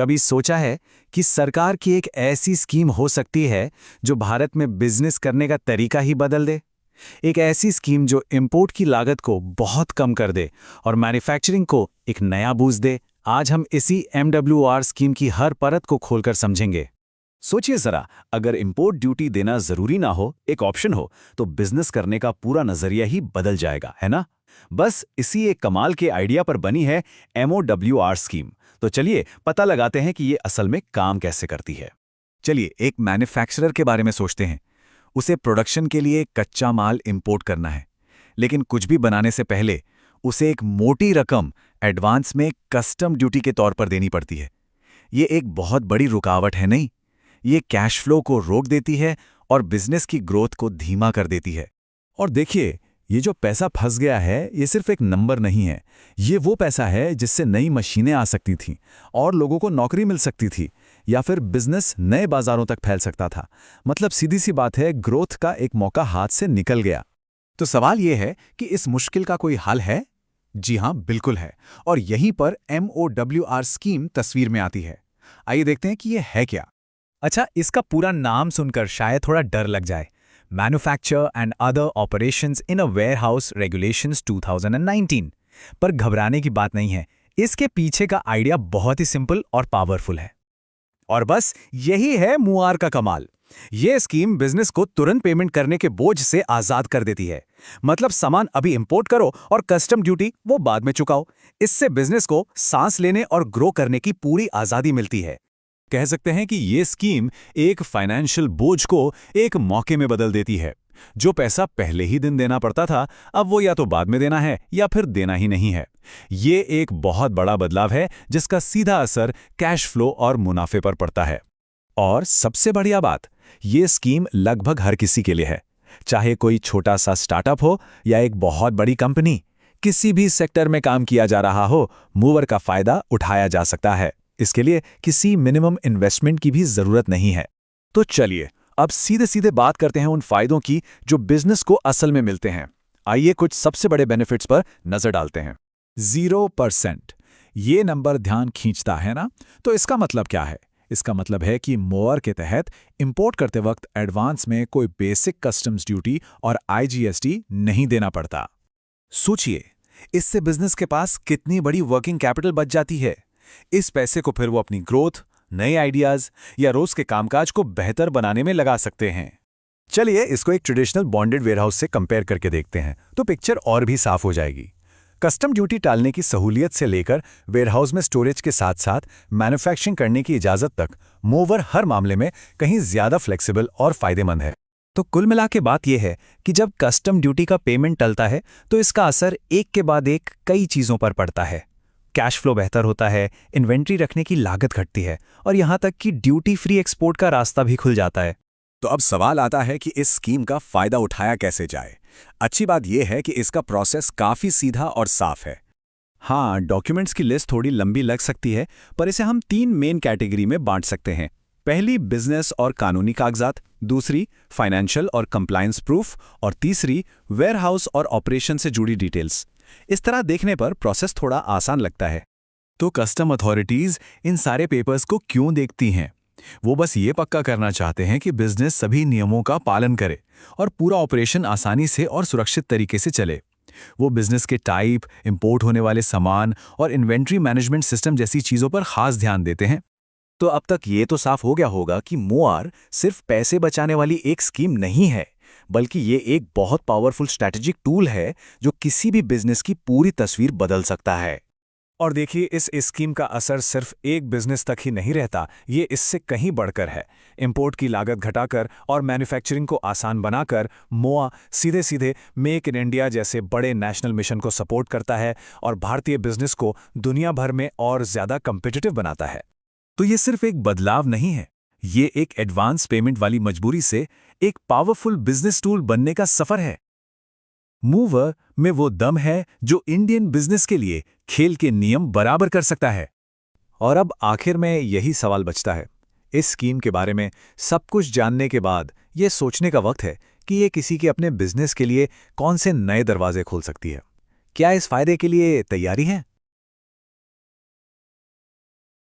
कभी सोचा है कि सरकार की एक ऐसी स्कीम हो सकती है जो भारत में बिजनेस करने का तरीका ही बदल दे? एक ऐसी स्कीम जो इंपोर्ट की लागत को बहुत कम कर दे और मैन्युफैक्चरिंग को एक नया बूस्ट दे। आज हम इसी MWR स्कीम की हर परत को खोलकर समझेंगे। सोचिए जरा, अगर इंपोर्ट ड्यूटी देना जरूरी ना हो, एक ऑप्शन हो, तो बिजनेस करने का पूरा नजरिया ही बदल जाएगा, है ना? बस इसी एक कमाल के आइडिया पर बनी है MOWR स्कीम। तो चलिए पता लगाते हैं कि ये असल में काम कैसे करती है। चलिए एक मैन्युफैक्चरर के बारे में सोचते हैं। उसे प्रोडक्शन के लिए कच्चा माल इंपोर्ट करना है, लेकिन कुछ भी बनाने से पहले उसे एक मोटी रकम एडवांस में कस्टम ड्यूटी के तौर पर देनी पड़ती है। ये एक बहुत बड़ी रुकावट है, नहीं? ये कैश फ्लो को रोक देती है और बिजनेस की ग्रोथ को धीमा कर देती है। और देखिए, ये जो पैसा फंस गया है, ये सिर्फ एक नंबर नहीं है। ये वो पैसा है जिससे नई मशीनें आ सकती थीं और लोगों को नौकरी मिल सकती थी, या फिर बिजनेस नए बाजारों तक फैल सकता था। मतलब सीधी सी बात है, ग्रोथ का एक मौका हाथ से निकल गया। तो सवाल यह है कि इस मुश्किल का कोई हल है? जी हाँ, बिल्कुल है। और यहीं पर MOWR स्कीम तस्वीर में आती है। आइए देखते हैं कि यह है क्या। अच्छा, इसका पूरा नाम सुनकर शायद थोड़ा डर लग जाए। Manufacture and other operations in a warehouse regulations 2019। पर घबराने की बात नहीं है, इसके पीछे का आइडिया बहुत ही सिंपल और पावरफुल है। और बस यही है MOWR का कमाल। ये स्कीम बिजनेस को तुरंत पेमेंट करने के बोझ से आजाद कर देती है। मतलब सामान अभी इंपोर्ट करो और कस्टम ड्यूटी वो बाद में चुकाओ। इससे बिजनेस को सांस लेने और ग्रो करने की पूरी आजादी मिलती है। कह सकते हैं कि ये स्कीम एक फाइनेंशियल बोझ को एक मौके में बदल देती है। जो पैसा पहले ही दिन देना पड़ता था, अब वो या तो बाद में देना है या फिर देना ही नहीं है। ये एक बहुत बड़ा बदलाव है जिसका सीधा असर कैश फ्लो और मुनाफे पर पड़ता है। और सबसे बढ़िया बात, ये स्कीम लगभग हर किसी के लिए है। चाहे कोई छोटा सा स्टार्टअप हो या एक बहुत बड़ी कंपनी, किसी भी सेक्टर में काम किया जा रहा हो, मूवर का फायदा उठाया जा सकता है। इसके लिए किसी मिनिमम इन्वेस्टमेंट की भी जरूरत नहीं है। तो चलिए अब सीधे सीधे बात करते हैं उन फायदों की जो बिजनेस को असल में मिलते हैं। आइए कुछ सबसे बड़े बेनिफिट्स पर नजर डालते हैं। 0%। ये नंबर ध्यान खींचता है ना? तो इसका मतलब क्या है? इसका मतलब है कि MOWR के तहत इंपोर्ट करते वक्त एडवांस में कोई बेसिक कस्टम्स ड्यूटी और IGST नहीं देना पड़ता। सोचिए, इससे बिजनेस के पास कितनी बड़ी वर्किंग कैपिटल बच जाती है। इस पैसे को फिर वो अपनी ग्रोथ, नए आइडियाज या रोज के कामकाज को बेहतर बनाने में लगा सकते हैं। चलिए इसको एक ट्रेडिशनल बॉन्डेड वेयरहाउस से कंपेयर करके देखते हैं, तो पिक्चर और भी साफ हो जाएगी। कस्टम ड्यूटी टालने की सहूलियत से लेकर वेयरहाउस में स्टोरेज के साथ साथ मैन्युफैक्चरिंग करने की इजाजत तक, MOWR हर मामले में कहीं ज्यादा फ्लेक्सिबल और फायदेमंद है। तो कुल मिला के बात यह है कि जब कस्टम ड्यूटी का पेमेंट टलता है तो इसका असर एक के बाद एक कई चीजों पर पड़ता है। कैश फ्लो बेहतर होता है, इन्वेंट्री रखने की लागत घटती है और यहां तक कि ड्यूटी फ्री एक्सपोर्ट का रास्ता भी खुल जाता है। तो अब सवाल आता है कि इस स्कीम का फायदा उठाया कैसे जाए। अच्छी बात यह है कि इसका प्रोसेस काफी सीधा और साफ है। हाँ, डॉक्यूमेंट्स की लिस्ट थोड़ी लंबी लग सकती है, पर इसे हम 3 मेन कैटेगरी में बांट सकते हैं। पहली बिजनेस और कानूनी कागजात, दूसरी फाइनेंशियल और कंप्लायंस प्रूफ, और तीसरी वेयरहाउस और ऑपरेशन से जुड़ी डिटेल्स। इस तरह देखने पर प्रोसेस थोड़ा आसान लगता है। तो कस्टम अथॉरिटीज इन सारे पेपर्स को क्यों देखती हैं? वो बस ये पक्का करना चाहते हैं कि बिजनेस सभी नियमों का पालन करे और पूरा ऑपरेशन आसानी से और सुरक्षित तरीके से चले। वो बिजनेस के टाइप, इंपोर्ट होने वाले सामान और इन्वेंट्री मैनेजमेंट सिस्टम जैसी चीजों पर खास ध्यान देते हैं। तो अब तक ये तो साफ हो गया होगा कि MOWR सिर्फ पैसे बचाने वाली एक स्कीम नहीं है, बल्कि ये एक बहुत पावरफुल स्ट्रैटेजिक टूल है जो किसी भी बिजनेस की पूरी तस्वीर बदल सकता है। और देखिए, इस स्कीम का असर सिर्फ एक बिजनेस तक ही नहीं रहता, ये इससे कहीं बढ़कर है। इंपोर्ट की लागत घटाकर और मैन्युफैक्चरिंग को आसान बनाकर MOWR सीधे सीधे मेक इन इंडिया जैसे बड़े नेशनल मिशन को सपोर्ट करता है और भारतीय बिजनेस को दुनिया भर में और ज्यादा कम्पिटिटिव बनाता है। तो ये सिर्फ एक बदलाव नहीं है, ये एक एडवांस पेमेंट वाली मजबूरी से एक पावरफुल बिजनेस टूल बनने का सफर है। MOWR में वो दम है जो इंडियन बिजनेस के लिए खेल के नियम बराबर कर सकता है। और अब आखिर में यही सवाल बचता है, इस स्कीम के बारे में सब कुछ जानने के बाद ये सोचने का वक्त है कि ये किसी के अपने बिजनेस के लिए कौन से नए दरवाजे खोल सकती है। क्या इस फायदे के लिए तैयारी है?